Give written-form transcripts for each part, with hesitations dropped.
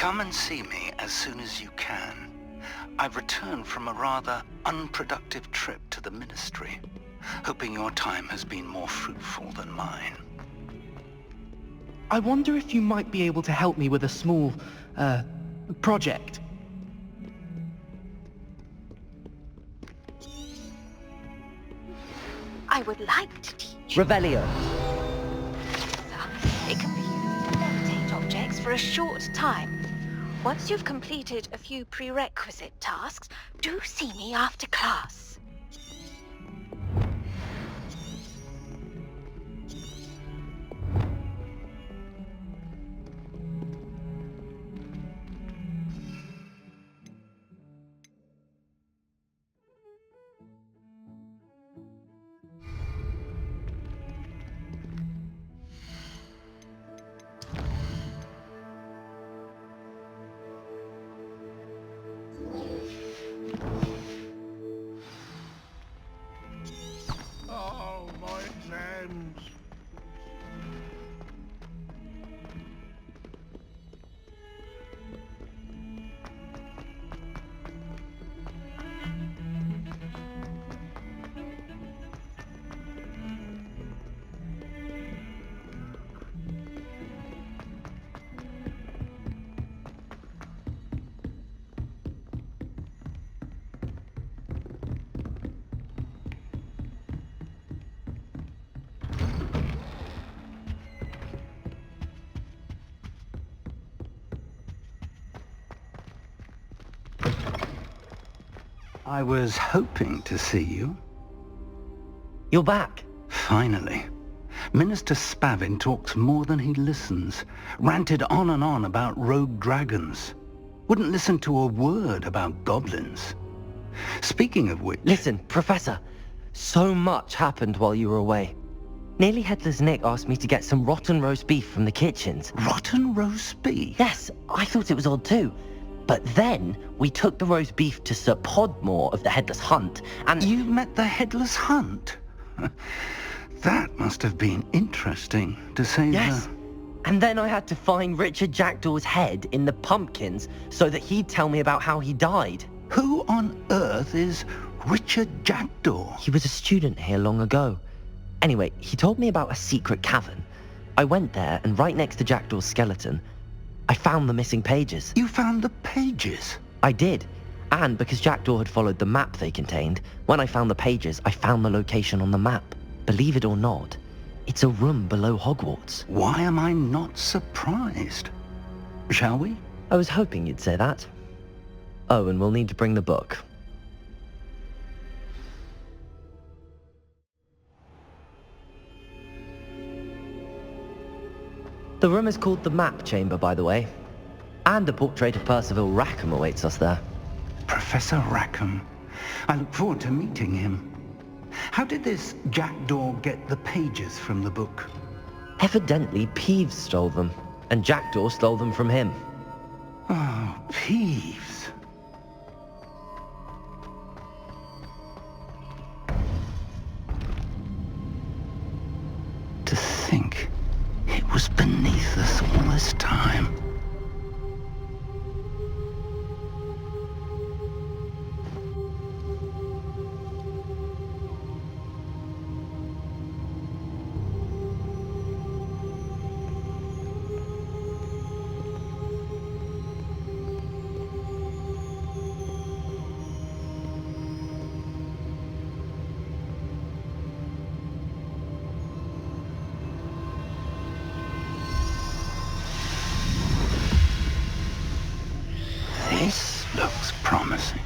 Come and see me as soon as you can. I've returned from a rather unproductive trip to the Ministry, hoping your time has been more fruitful than mine. I wonder if you might be able to help me with a small, project. I would like to teach. Revelio. It can be used to levitate objects for a short time. Once you've completed a few prerequisite tasks, do see me after class. Oh, my exams. I was hoping to see you. You're back. Finally. Minister Spavin talks more than he listens. Ranted on and on about rogue dragons. Wouldn't listen to a word about goblins. Speaking of which... Listen, Professor. So much happened while you were away. Nearly Headless Nick asked me to get some rotten roast beef from the kitchens. Rotten roast beef? Yes, I thought it was odd too. But then, we took the roast beef to Sir Podmore of the Headless Hunt, and... You met the Headless Hunt? That must have been interesting, to say the... Yes. And then I had to find Richard Jackdaw's head in the pumpkins so that he'd tell me about how he died. Who on earth is Richard Jackdaw? He was a student here long ago. Anyway, he told me about a secret cavern. I went there, and right next to Jackdaw's skeleton, I found the missing pages. You found the pages? I did. And because Jackdaw had followed the map they contained, when I found the pages, I found the location on the map. Believe it or not, it's a room below Hogwarts. Why am I not surprised? Shall we? I was hoping you'd say that. Oh, and we'll need to bring the book. The room is called the Map Chamber, by the way. And a portrait of Percival Rackham awaits us there. Professor Rackham. I look forward to meeting him. How did this Jackdaw get the pages from the book? Evidently, Peeves stole them, and Jackdaw stole them from him. Oh, Peeves. To think it was beneath us all this time. This looks promising.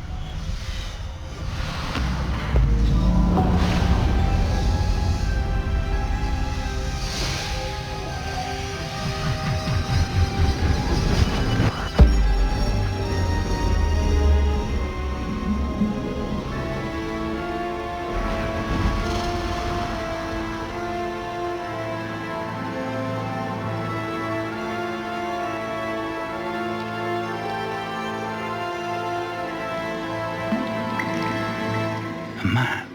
Map.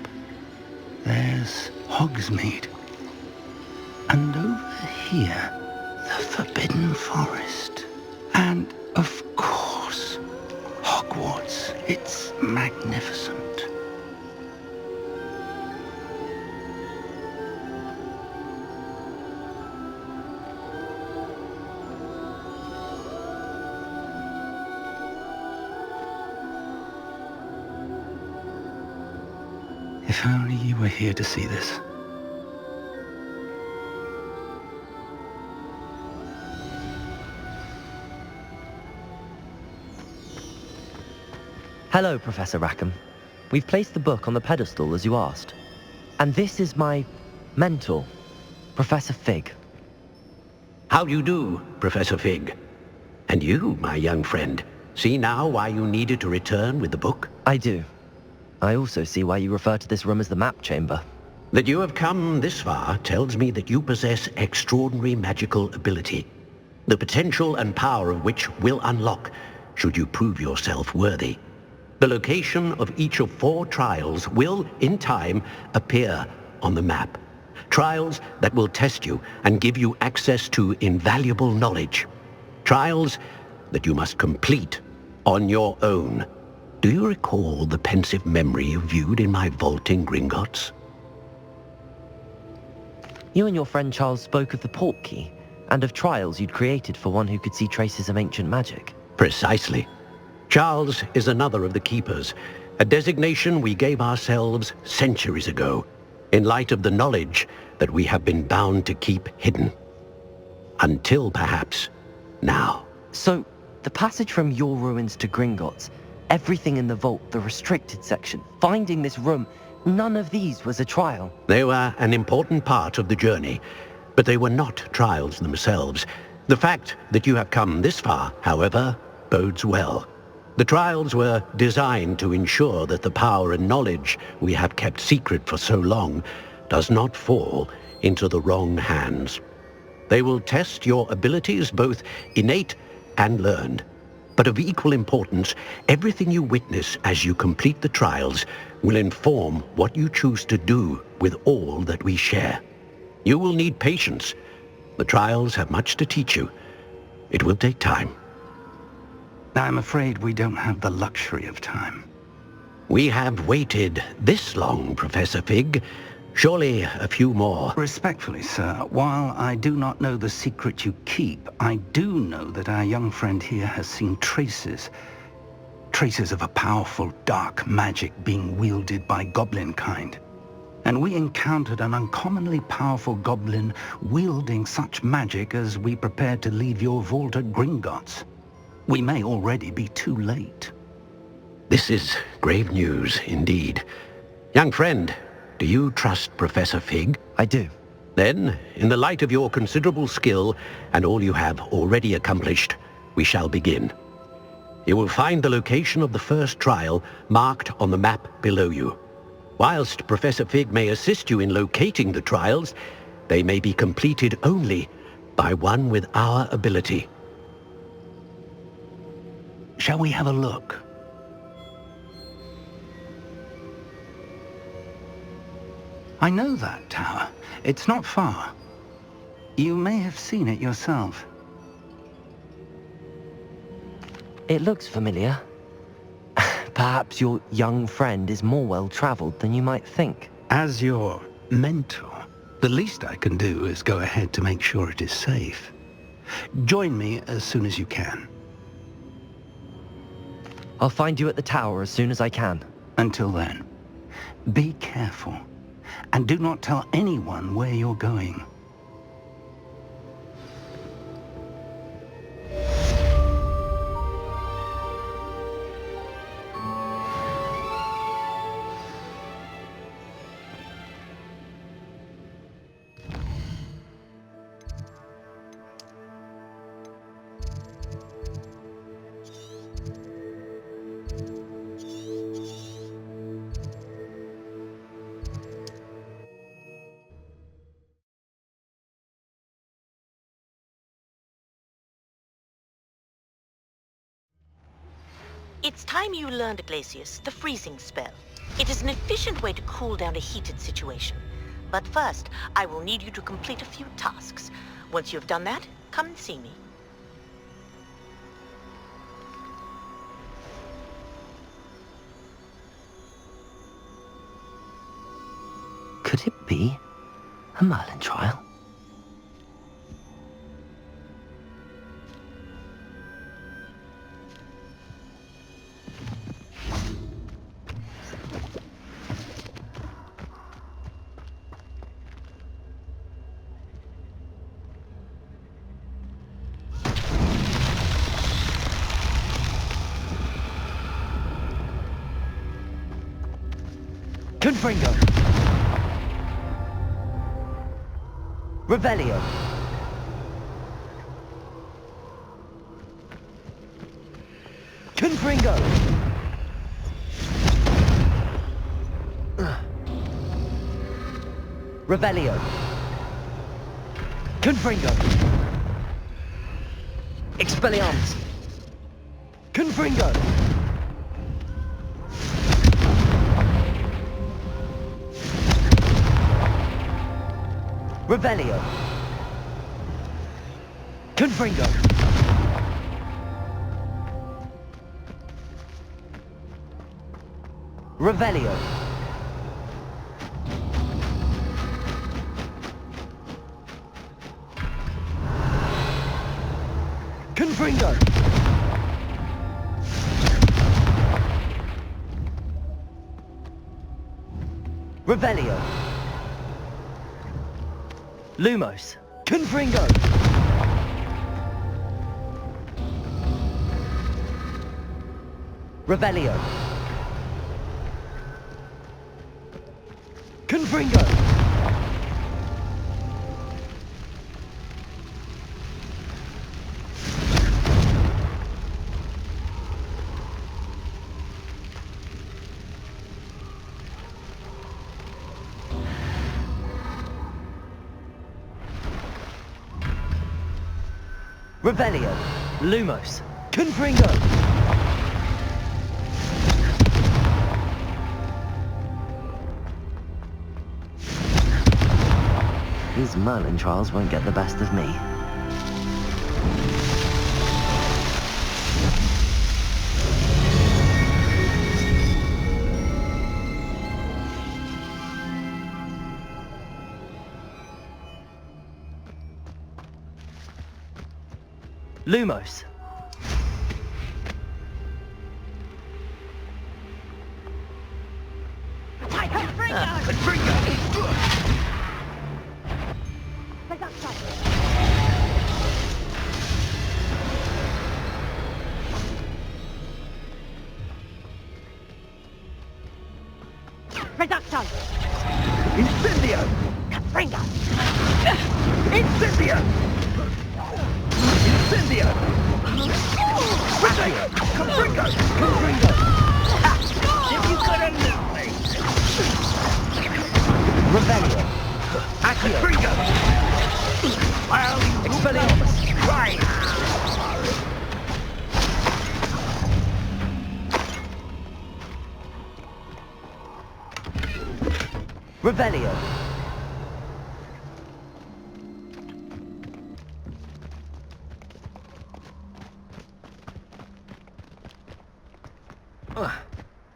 There's Hogsmeade. And over here, the Forbidden Forest. And a It's magnificent. If only you were here to see this. Hello, Professor Rackham. We've placed the book on the pedestal as you asked. And this is my mentor, Professor Fig. How do you do, Professor Fig? And you, my young friend, see now why you needed to return with the book? I do. I also see why you refer to this room as the map chamber. That you have come this far tells me that you possess extraordinary magical ability, the potential and power of which will unlock should you prove yourself worthy. The location of each of 4 trials will, in time, appear on the map. Trials that will test you and give you access to invaluable knowledge. Trials that you must complete on your own. Do you recall the pensive memory you viewed in my vault in Gringotts? You and your friend Charles spoke of the portkey and of trials you'd created for one who could see traces of ancient magic. Precisely. Charles is another of the Keepers, a designation we gave ourselves centuries ago, in light of the knowledge that we have been bound to keep hidden. Until perhaps now. So, the passage from your ruins to Gringotts, everything in the vault, the restricted section, finding this room, none of these was a trial. They were an important part of the journey, but they were not trials themselves. The fact that you have come this far, however, bodes well. The trials were designed to ensure that the power and knowledge we have kept secret for so long does not fall into the wrong hands. They will test your abilities, both innate and learned. But of equal importance, everything you witness as you complete the trials will inform what you choose to do with all that we share. You will need patience. The trials have much to teach you. It will take time. I'm afraid we don't have the luxury of time. We have waited this long, Professor Fig. Surely a few more. Respectfully, sir, while I do not know the secret you keep, I do know that our young friend here has seen traces of a powerful dark magic being wielded by goblin kind. And we encountered an uncommonly powerful goblin wielding such magic as we prepared to leave your vault at Gringotts. We may already be too late. This is grave news indeed. Young friend, do you trust Professor Fig? I do. Then, in the light of your considerable skill and all you have already accomplished, we shall begin. You will find the location of the first trial marked on the map below you. Whilst Professor Fig may assist you in locating the trials, they may be completed only by one with our ability. Shall we have a look? I know that tower. It's not far. You may have seen it yourself. It looks familiar. Perhaps your young friend is more well-traveled than you might think. As your mentor, the least I can do is go ahead to make sure it is safe. Join me as soon as you can. I'll find you at the tower as soon as I can. Until then, be careful, and do not tell anyone where you're going. It's time you learned, Glacius, the freezing spell. It is an efficient way to cool down a heated situation. But first, I will need you to complete a few tasks. Once you have done that, come and see me. Could it be a Merlin trial? Confringo! Revelio! Confringo! Revelio! Confringo! Expelliarmus! Confringo! Revelio! Confringo! Revelio! Confringo! Revelio! Lumos! Confringo! Revelio! Confringo! Revelio! Lumos! Confringo! These Merlin trials won't get the best of me. Lumos! Reducto! Incendio! Confringo! Incendio! Incendio! Revelio! Confringo! Confringo! If you could have known me! Revelio! Accio! Confringo! Well, Expelliarmus! right! Revelio!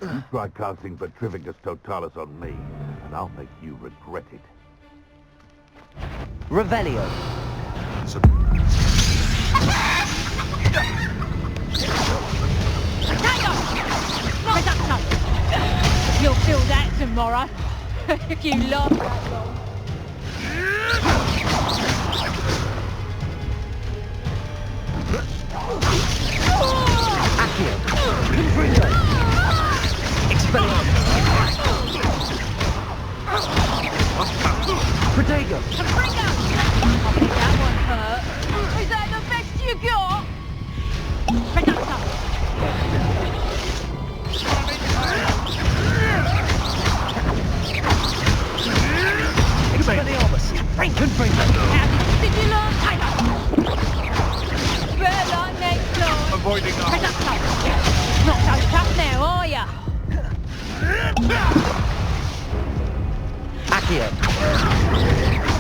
You try casting Petrificus Totalis on me, and I'll make you regret it. Revelio! Reducto! You'll feel that tomorrow. If you love that long. Accio! Confringo! Expelliarmus! Protego! Confringo! I think that one hurt. Is that the best you got? Reducto! Expelliarmus! Confringo! How did you learn, Tiger? Better luck next time. Avoiding our... Reducto! Not so tough now, are ya? Accio!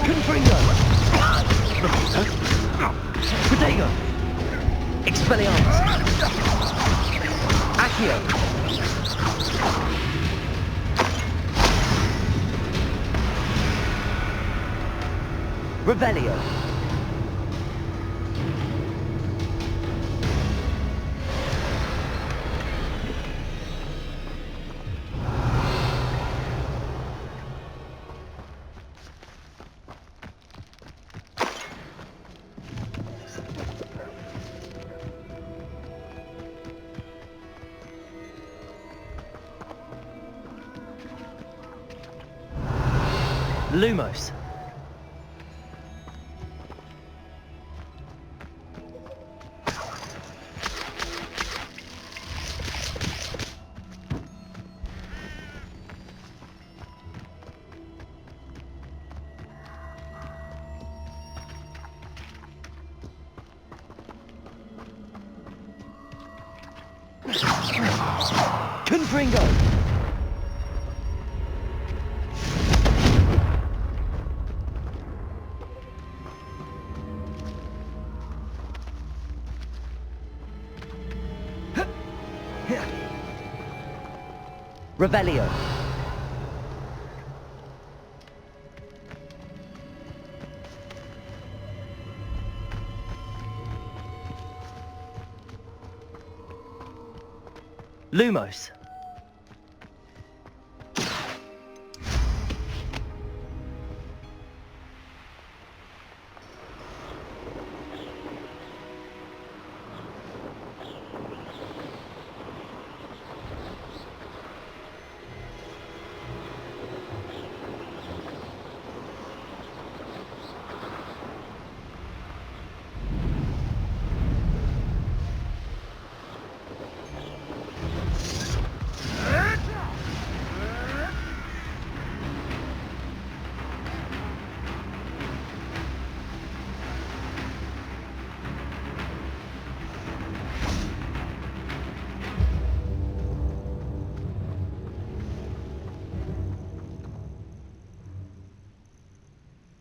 Confringo! Protego! Expelliarmus! Accio! Revelio. Lumos. Confringo. Revelio. Lumos.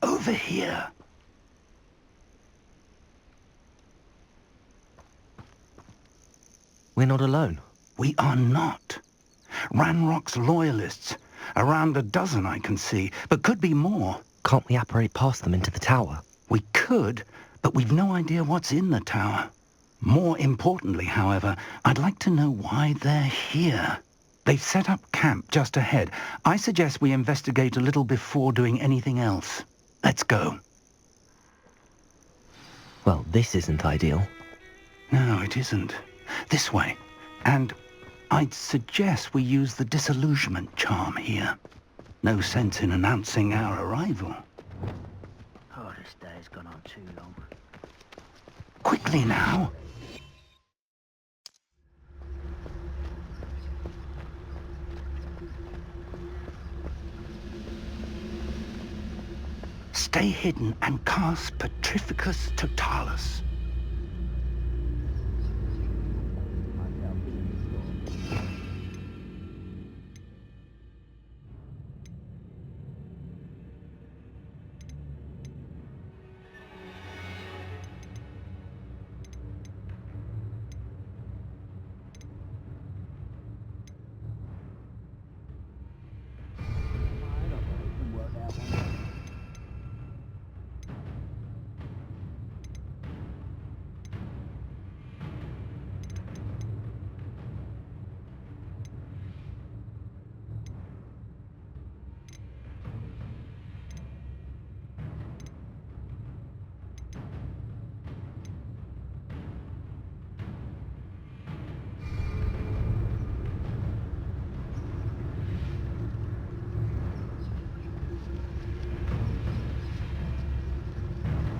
Over here. We're not alone. We are not. Ranrock's loyalists. Around a dozen I can see, but could be more. Can't we apparate past them into the tower? We could, but we've no idea what's in the tower. More importantly, however, I'd like to know why they're here. They've set up camp just ahead. I suggest we investigate a little before doing anything else. Let's go. Well, this isn't ideal. No, it isn't. This way. And I'd suggest we use the disillusionment charm here. No sense in announcing our arrival. Oh, this day has gone on too long. Quickly now. Stay hidden and cast Petrificus Totalis.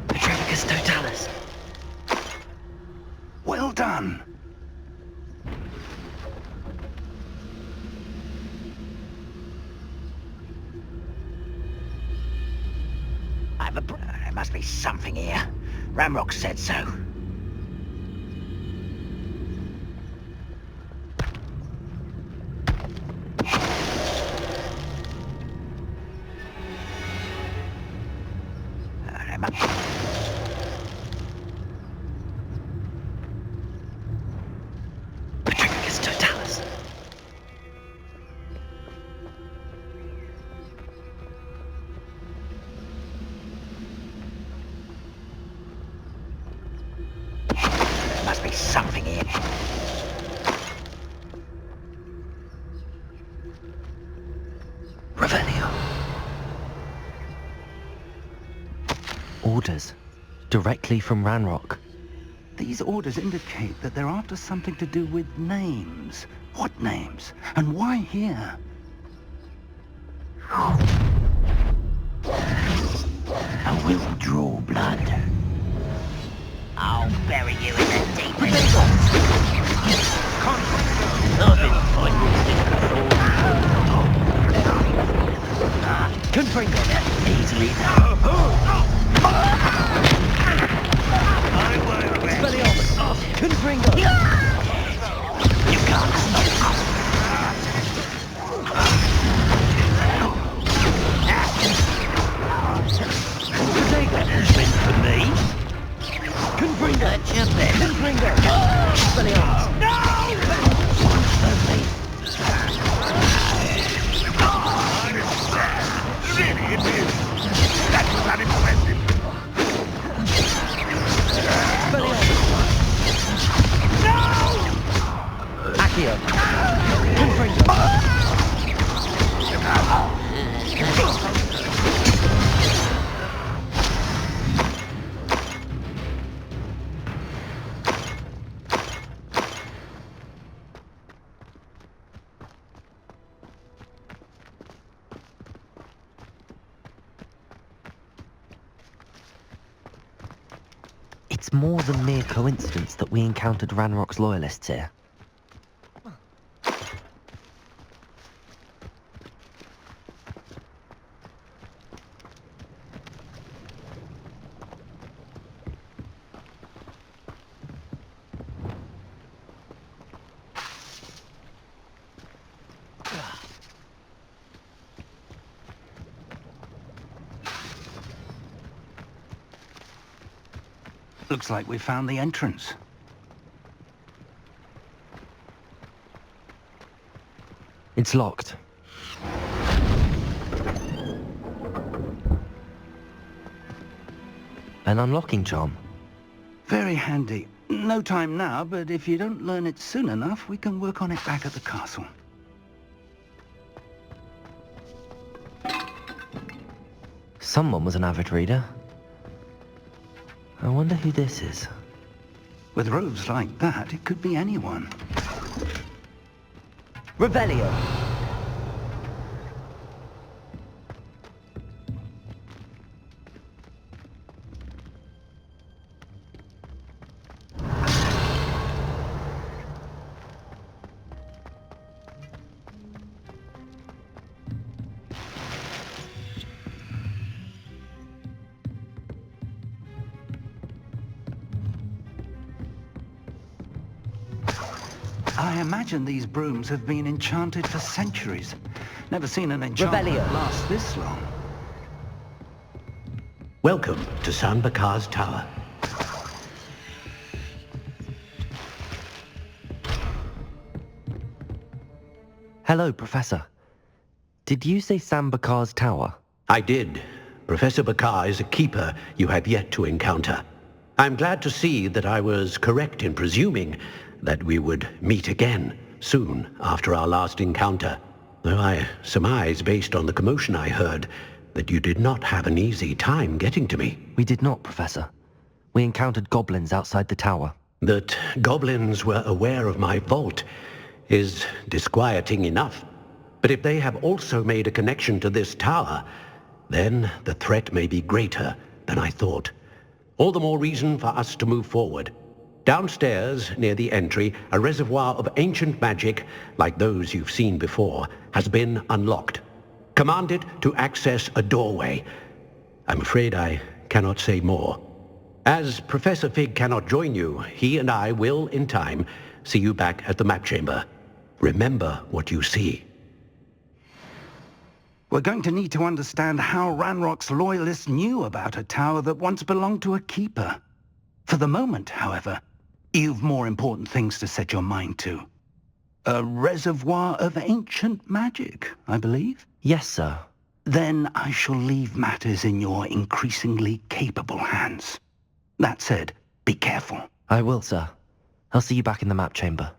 Petrificus Totalis. Well done. There must be something here. Ramrock said so. Petrificus Totalis. must be something in it. Revelio. Orders. Directly from Ranrock. These orders indicate that they're after something to do with names. What names? And why here? I will draw blood. I'll bury you in the deep end. I've been fighting this before. Easily now. Confringo! You can't stop us. Take that punishment for me. Confringo! That's your best. Confringo! Expelliarmus! No! Really, it is. That's unimpressive. Accio! Confringo! It's more than mere coincidence that we encountered Ranrock's loyalists here. Looks like we found the entrance. It's locked. An unlocking charm. Very handy. No time now, but if you don't learn it soon enough, we can work on it back at the castle. Someone was an avid reader. I wonder who this is. With robes like that, it could be anyone. Revelio! I imagine these brooms have been enchanted for centuries. Never seen an enchantment Revelio. last this long. Welcome to San Bakar's Tower. Hello, Professor. Did you say Sam Bakar's tower? I did. Professor Bakar is a keeper you have yet to encounter. I'm glad to see that I was correct in presuming that we would meet again soon after our last encounter. Though I surmise, based on the commotion I heard, that you did not have an easy time getting to me. We did not, Professor. We encountered goblins outside the tower. That goblins were aware of my vault is disquieting enough. But if they have also made a connection to this tower, then the threat may be greater than I thought. All the more reason for us to move forward. Downstairs, near the entry, a reservoir of ancient magic, like those you've seen before, has been unlocked. Command it to access a doorway. I'm afraid I cannot say more. As Professor Fig cannot join you, he and I will, in time, see you back at the map chamber. Remember what you see. We're going to need to understand how Ranrock's loyalists knew about a tower that once belonged to a keeper. For the moment, however, you've more important things to set your mind to. A reservoir of ancient magic, I believe? Yes, sir. Then I shall leave matters in your increasingly capable hands. That said, be careful. I will, sir. I'll see you back in the map chamber.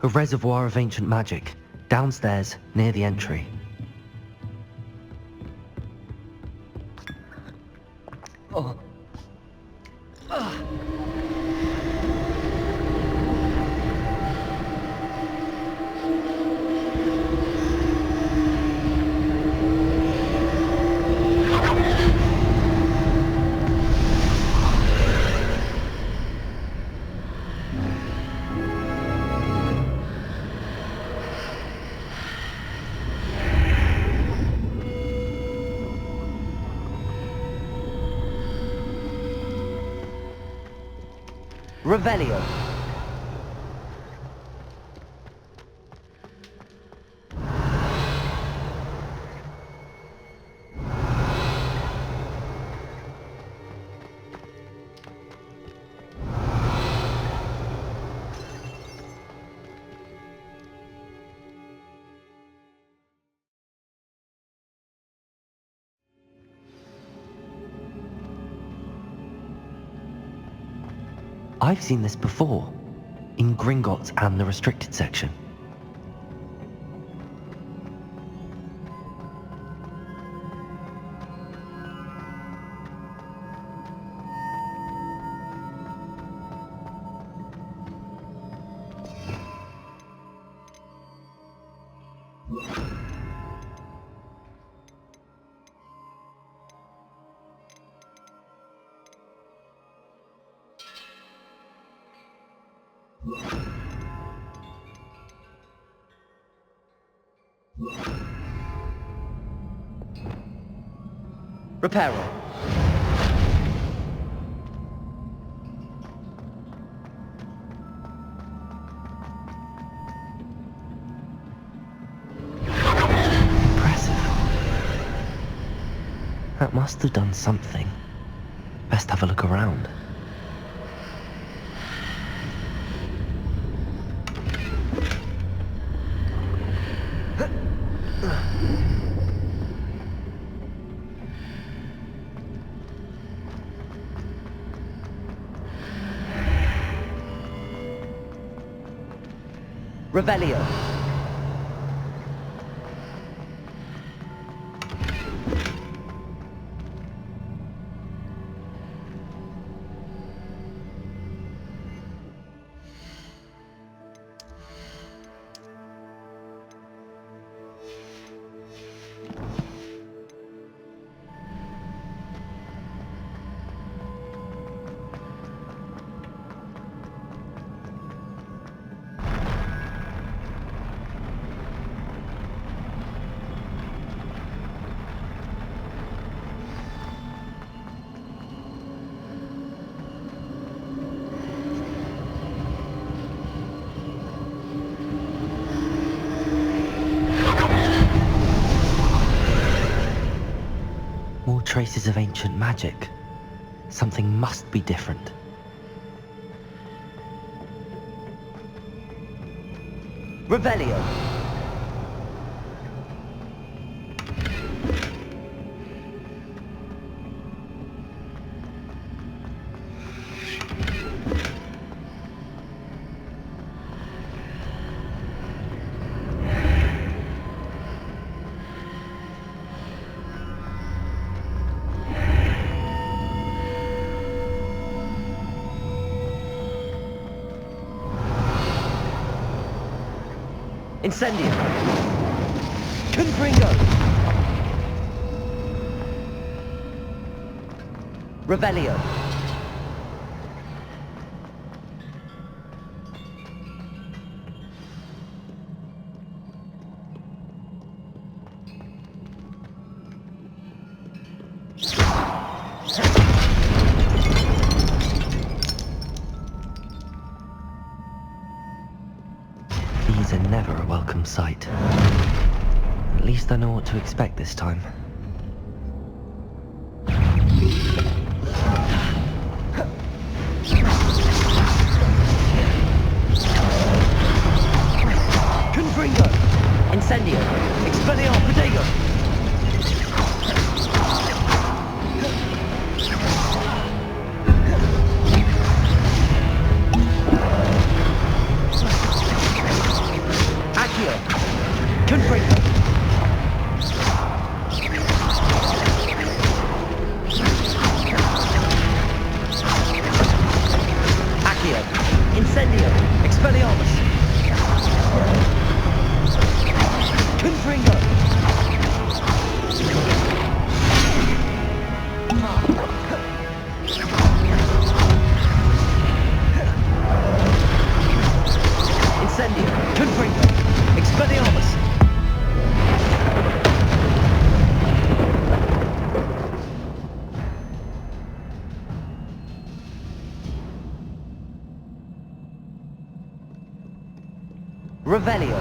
A reservoir of ancient magic, downstairs near the entry. Oh. Revelio. I've seen this before, in Gringotts and the restricted section. Reparo. Impressive. That must have done something. Best have a look around. Revelio. More traces of ancient magic. Something must be different. Revelio. Incendio. Confringo. Revelio. These are never a welcome sight. At least I know what to expect this time. Confringo! Incendio! Expelliarmus Protego! Incendio! Confringo! Expelliarmus! Revelio!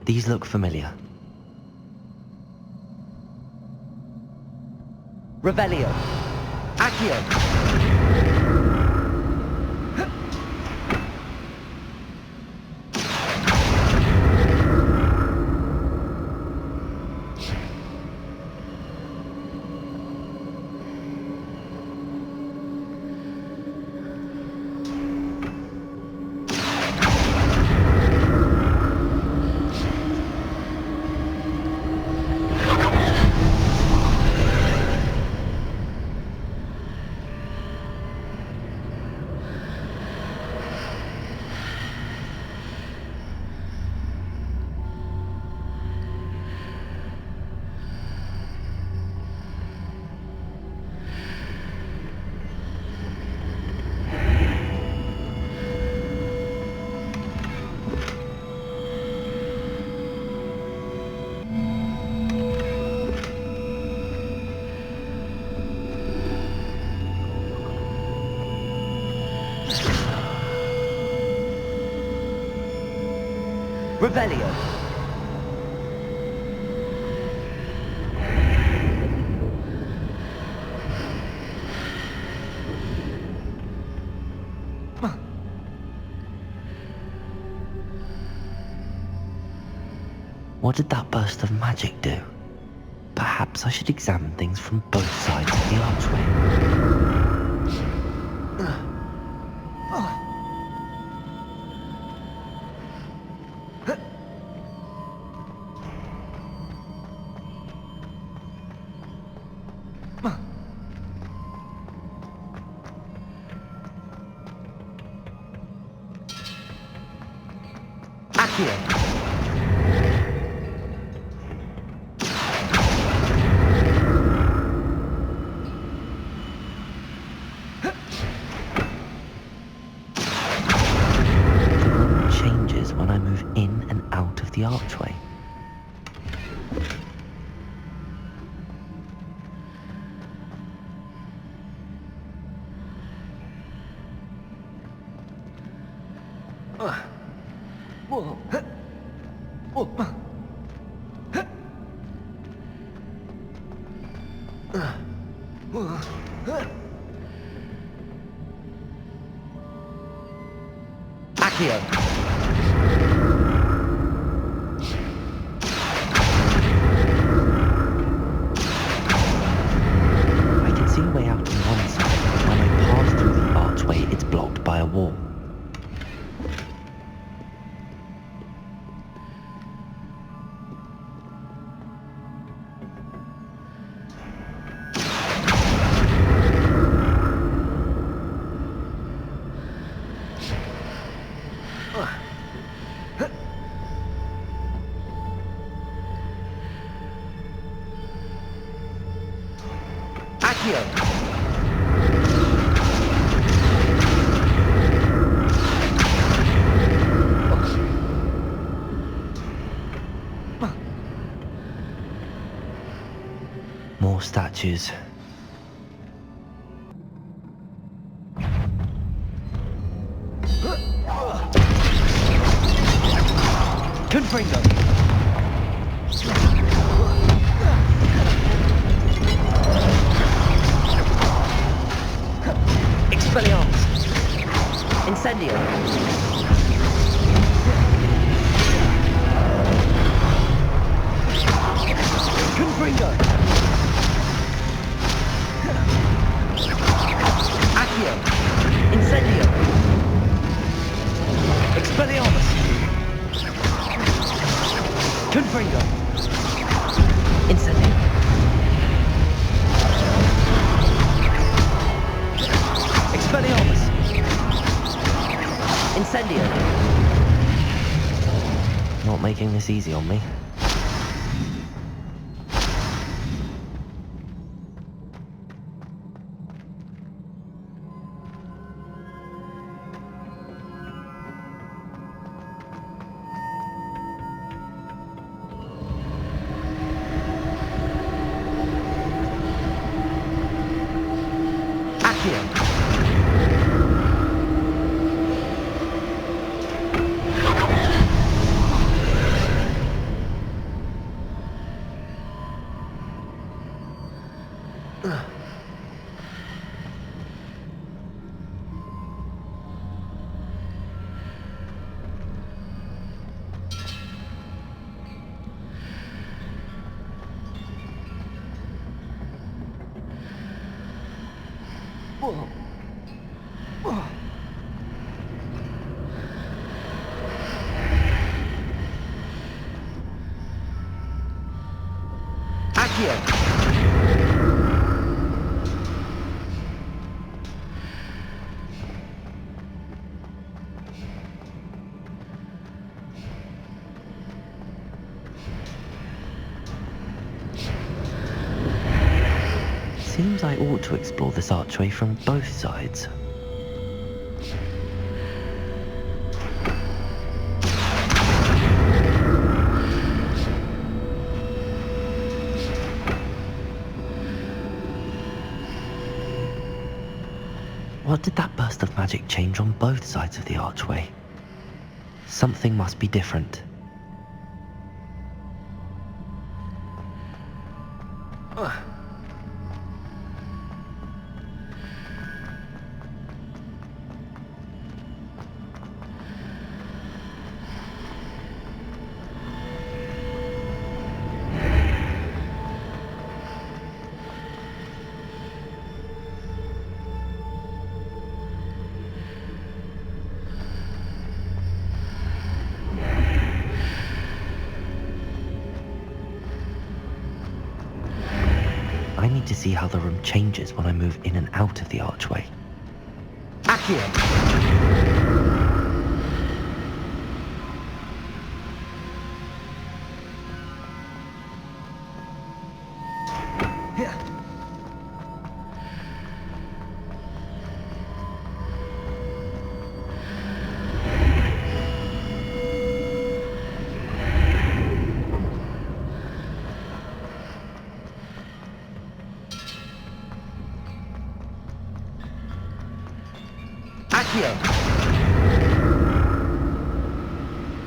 These look familiar. Revelio! Accio! Revelio! What did that burst of magic do? Perhaps I should examine things from both sides of the archway. Accio! The room changes when I move in and out of the archway. Accio! I can see a way out on one side, but when I pass through the archway, it's blocked by a wall. Accio! More statues. Confringo! Expelliarmus! Incendio! Confringo! Accio! Incendio! Expelliarmus! Confringo! Incendio! Expelliarmus! Incendio! Not making this easy on me. Seems I ought to explore this archway from both sides. What did that burst of magic change on both sides of the archway? Something must be different. I need to see how the room changes when I move in and out of the archway.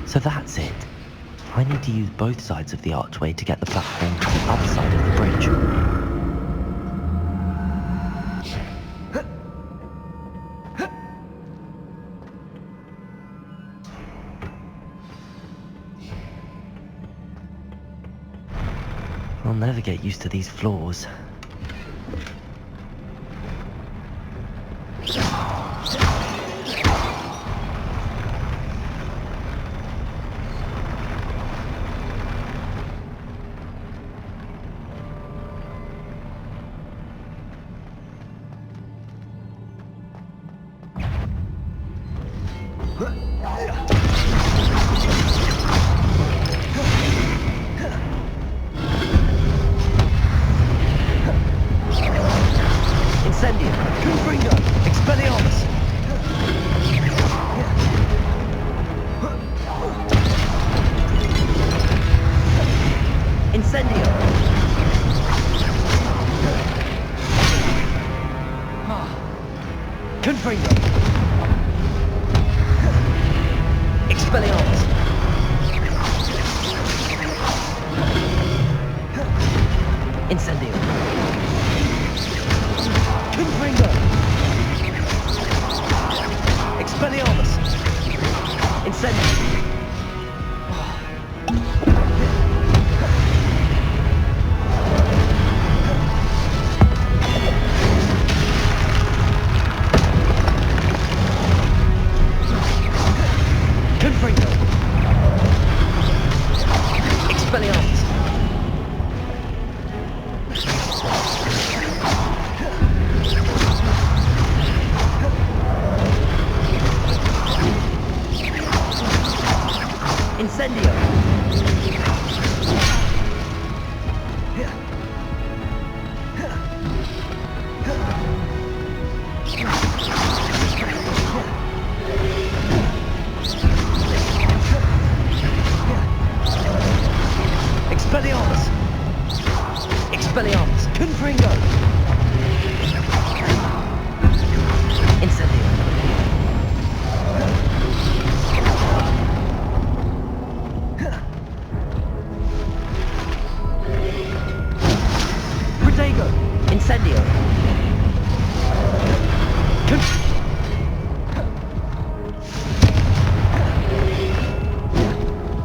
So that's it. I need to use both sides of the archway to get the platform to the other side of the bridge. I'll never get used to these floors. Incendio! Expelliarmus! Expelliarmus! Confringo! Incendio! Protego! Incendio!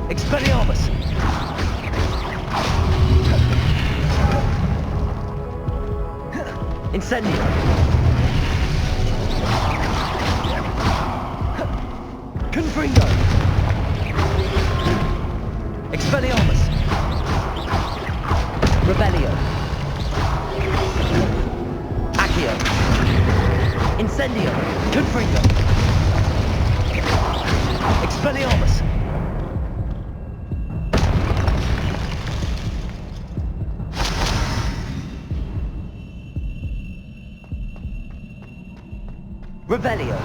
Expelliarmus! Incendio! Confringo! Expelliarmus! Rebellio! Accio! Incendio! Confringo! Expelliarmus! Rebellio!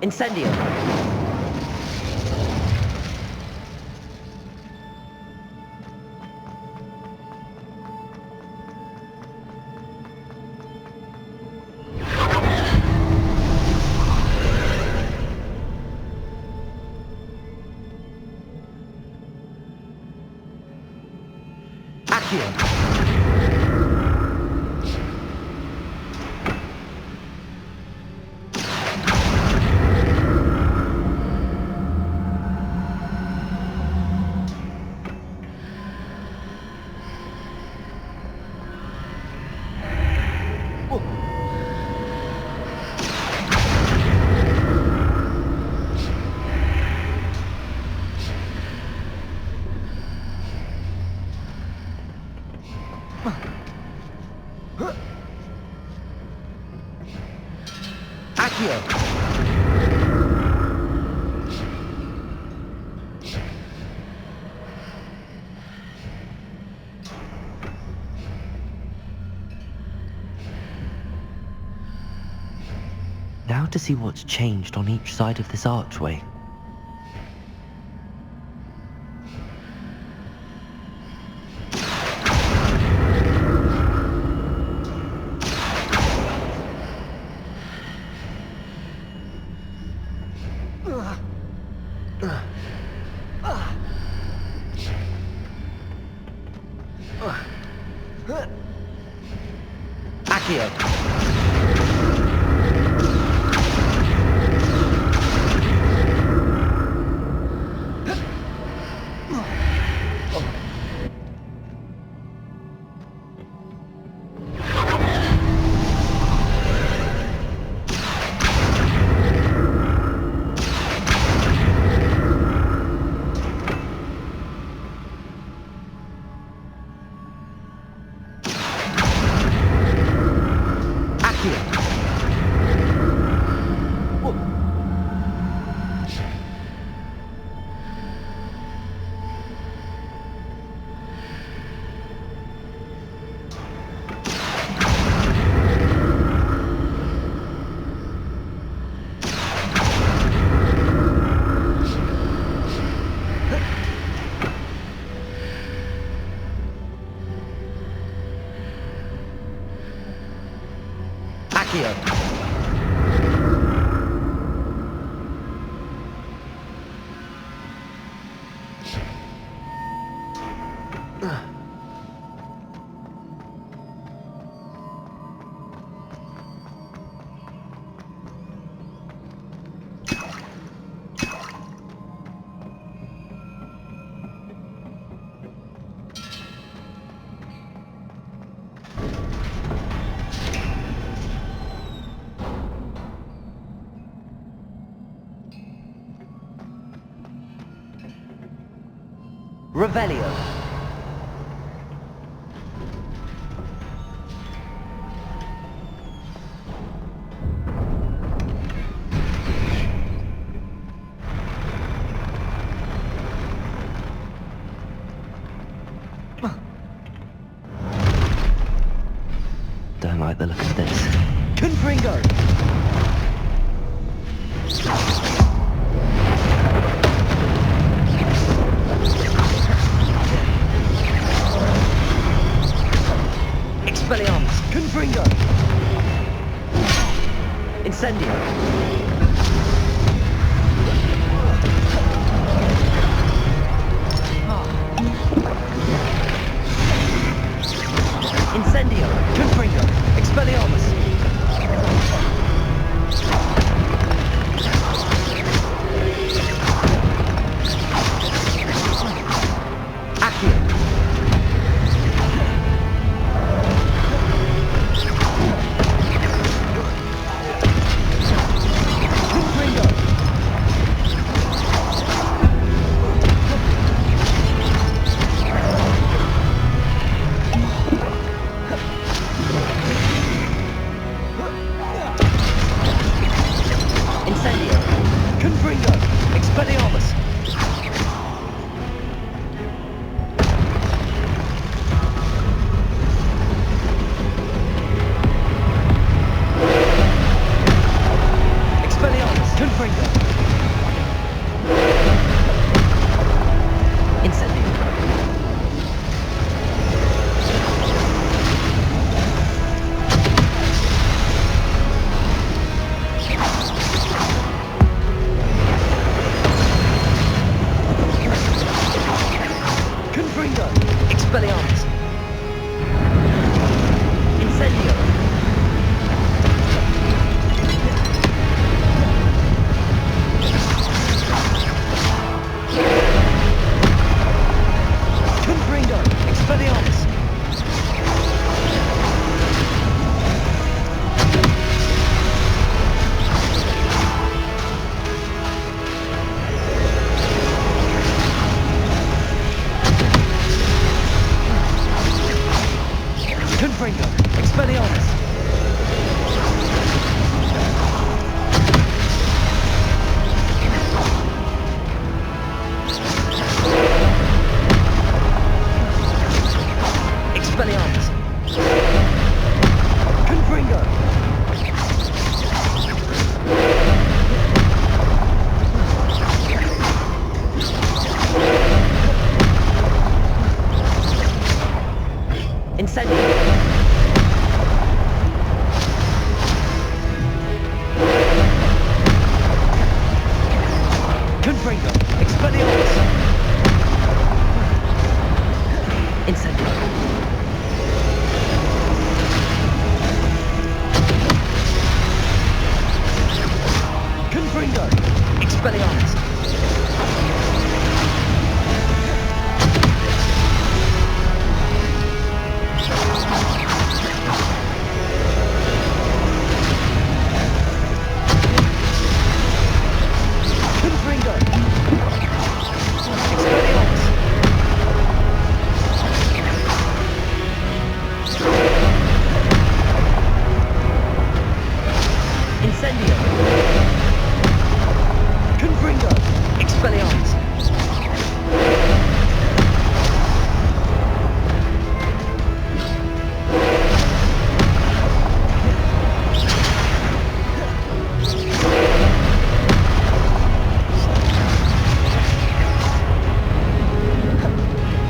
Incendio! Accio! Accio! Now to see what's changed on each side of this archway. Accio! Accio! Revelio. Don't like the look of this. Confringo! Expelliarmus! Confringo! Incendio! Incendio! Confringo! Expelliarmus! Accio! Confringo! Incendio! Confringo! Expelliarmus! Expelliarmus! Confringo! Incendio! Confringo! Expelliarmus! Incendio! Confringo! Expelliarmus! Confringo! Expelliarmus! Expelliarmus! Confringo! Incendio! Confringo! Expelliarmus! Incendio! Confringo! Expelliarmus! Confringo! Expelliarmus! Incendio! Confringo! Expelliarmus!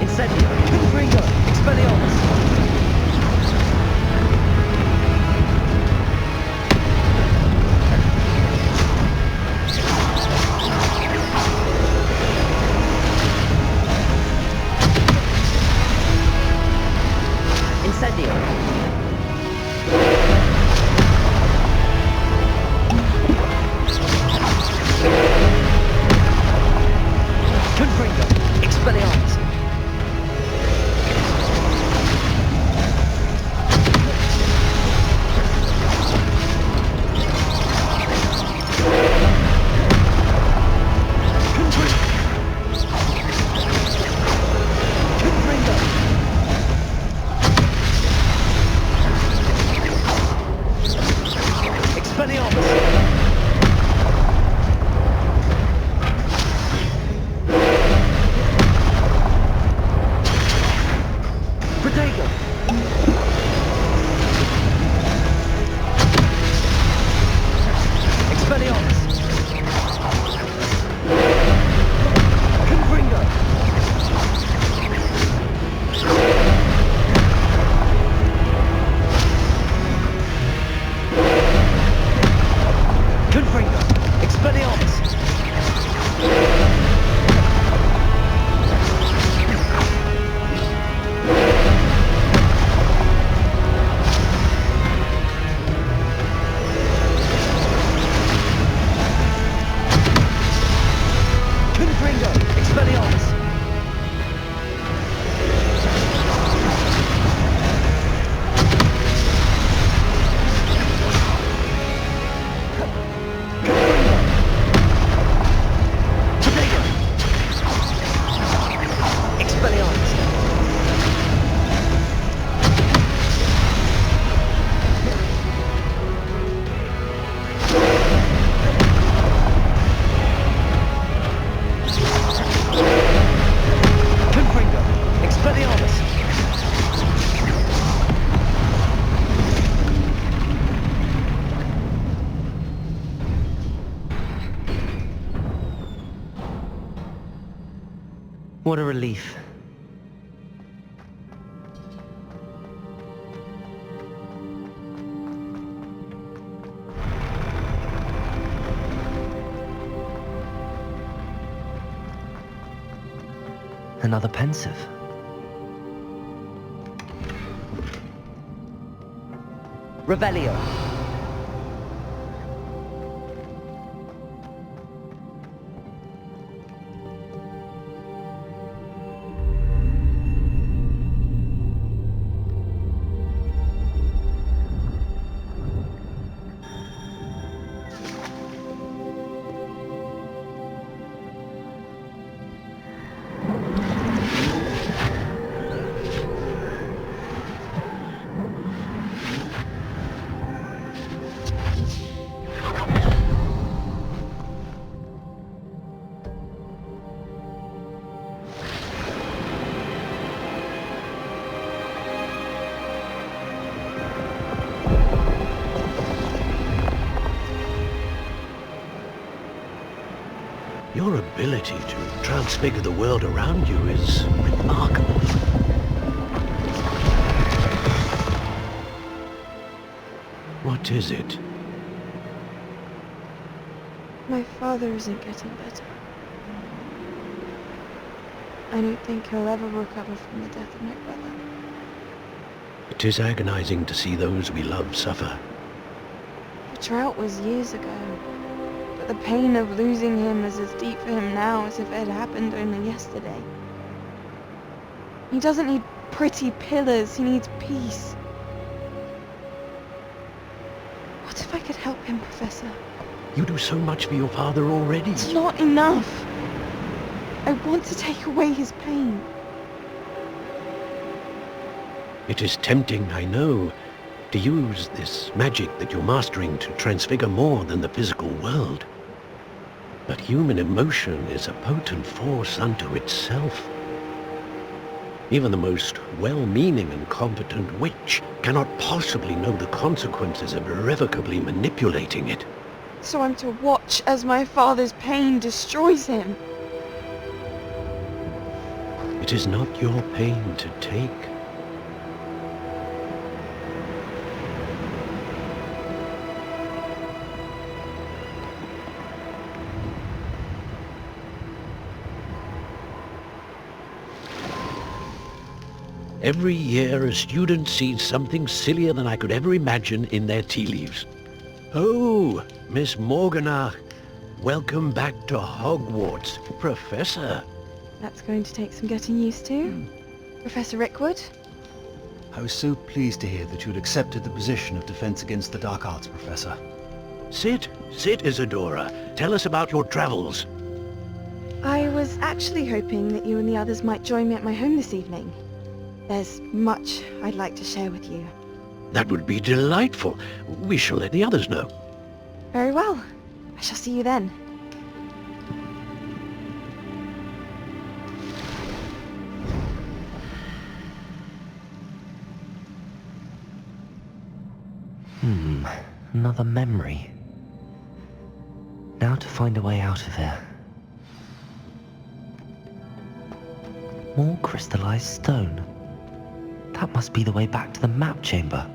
Incendio! Confringo! Expelliarmus! What a relief. Another pensive. Revelio. Your ability to transfigure the world around you is remarkable. What is it? My father isn't getting better. I don't think he'll ever recover from the death of my brother. It is agonizing to see those we love suffer. The drought was years ago, but the pain of losing him is as deep for him now as if it had happened only yesterday. He doesn't need pretty pillars, he needs peace. What if I could help him, Professor? You do so much for your father already. It's not enough. I want to take away his pain. It is tempting, I know, to use this magic that you're mastering to transfigure more than the physical world. But human emotion is a potent force unto itself. Even the most well-meaning and competent witch cannot possibly know the consequences of irrevocably manipulating it. So I'm to watch as my father's pain destroys him. It is not your pain to take. Every year a student sees something sillier than I could ever imagine in their tea leaves. Oh, Miss Morgana, welcome back to Hogwarts, Professor. That's going to take some getting used to. Professor Rickwood? I was so pleased to hear that you had accepted the position of Defense Against the Dark Arts, Professor. Sit, Isadora. Tell us about your travels. I was actually hoping that you and the others might join me at my home this evening. There's much I'd like to share with you. That would be delightful. We shall let the others know. Very well. I shall see you then. Another memory. Now to find a way out of here. More crystallized stone. That must be the way back to the map chamber.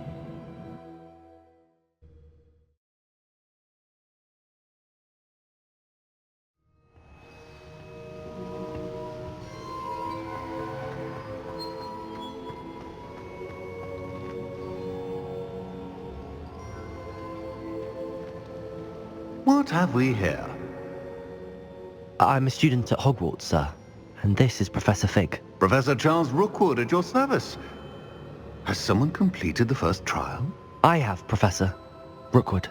What have we here? I'm a student at Hogwarts, sir. And this is Professor Fig. Professor Charles Rookwood at your service. Has someone completed the first trial? I have, Professor Rookwood.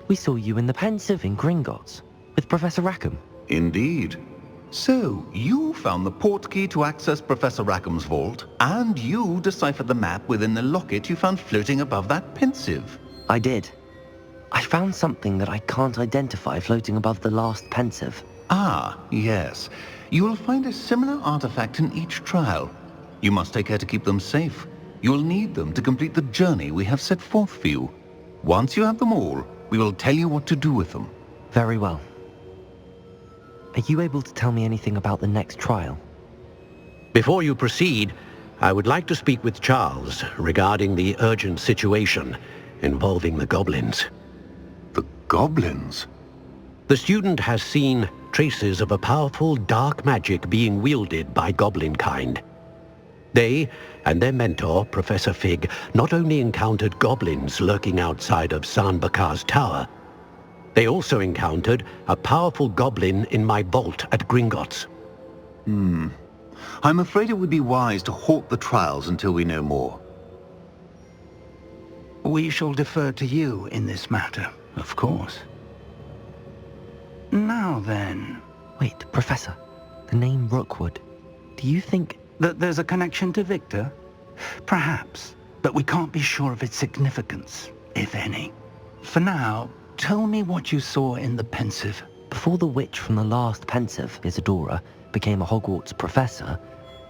We saw you in the Pensive in Gringotts with Professor Rackham. Indeed. So, you found the portkey to access Professor Rackham's vault, and you deciphered the map within the locket you found floating above that Pensive. I did. I found something that I can't identify floating above the last Pensive. Ah, yes. You will find a similar artifact in each trial. You must take care to keep them safe. You will need them to complete the journey we have set forth for you. Once you have them all, we will tell you what to do with them. Very well. Are you able to tell me anything about the next trial? Before you proceed, I would like to speak with Charles regarding the urgent situation involving the goblins. The goblins? The student has seen traces of a powerful dark magic being wielded by goblin kind. They and their mentor, Professor Fig, not only encountered goblins lurking outside of San Bakar's tower, they also encountered a powerful goblin in my vault at Gringotts. I'm afraid it would be wise to halt the trials until we know more. We shall defer to you in this matter, of course. Now then... Wait, Professor. The name Rookwood. Do you think... that there's a connection to Victor? Perhaps, but we can't be sure of its significance, if any. For now, tell me what you saw in the pensive. Before the witch from the last pensive, Isadora, became a Hogwarts professor,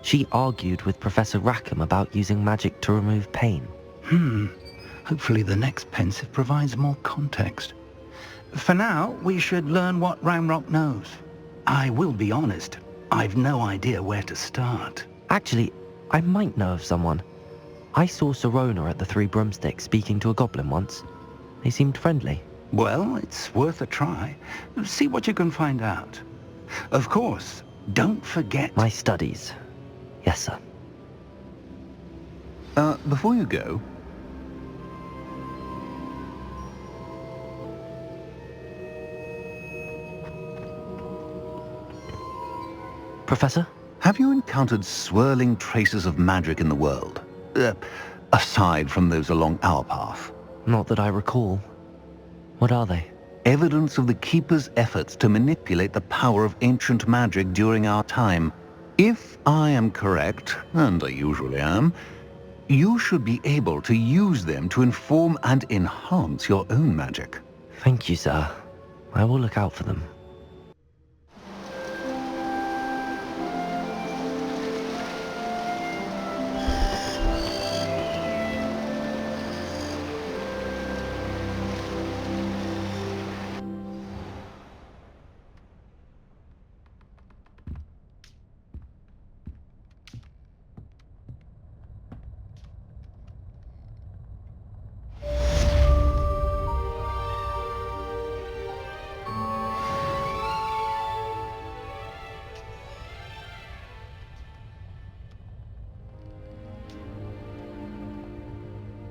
she argued with Professor Rackham about using magic to remove pain. Hopefully the next pensive provides more context. For now, we should learn what Ramrock knows. I will be honest, I've no idea where to start. Actually, I might know of someone. I saw Sirona at the Three Broomsticks speaking to a goblin once. They seemed friendly. Well, it's worth a try. See what you can find out. Of course, don't forget... My studies. Yes, sir. Before you go... Professor? Have you encountered swirling traces of magic in the world? Aside from those along our path? Not that I recall. What are they? Evidence of the Keeper's efforts to manipulate the power of ancient magic during our time. If I am correct, and I usually am, you should be able to use them to inform and enhance your own magic. Thank you, sir. I will look out for them.